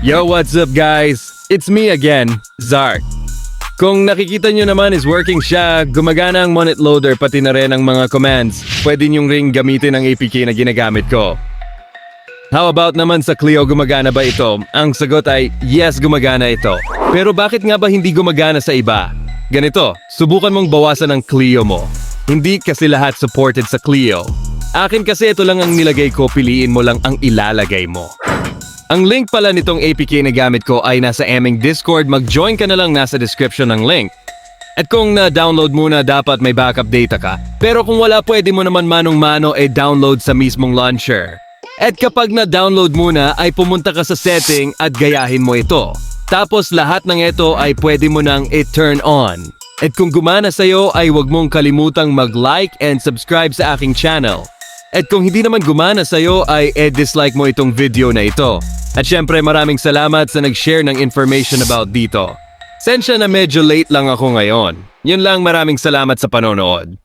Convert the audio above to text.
Yo, what's up guys? It's me again, Zark. Kung nakikita nyo naman is working siya, gumagana ang Monet Loader pati na rin ang mga commands. Pwede nyong ring gamitin ang APK na ginagamit ko. How about naman sa Clio, gumagana ba ito? Ang sagot ay yes, gumagana ito. Pero bakit nga ba hindi gumagana sa iba? Ganito, subukan mong bawasan ang Clio mo. Hindi kasi lahat supported sa Clio. Akin kasi ito lang ang nilagay ko, piliin mo lang ang ilalagay mo. Ang link pala nitong APK na gamit ko ay nasa aming Discord, mag-join ka na lang nasa description ng link. At kung na-download muna, dapat may backup data ka. Pero kung wala, pwede mo naman manong-mano download sa mismong launcher. At kapag na-download muna, ay pumunta ka sa setting at gayahin mo ito. Tapos lahat ng ito ay pwede mo nang i-turn on. At kung gumana sa'yo, ay huwag mong kalimutang mag-like and subscribe sa aking channel. At kung hindi naman gumana sa'yo, ay dislike mo itong video na ito. At syempre maraming salamat sa nag-share ng information about dito. Sensya na medyo late lang ako ngayon. Yun lang, maraming salamat sa panonood.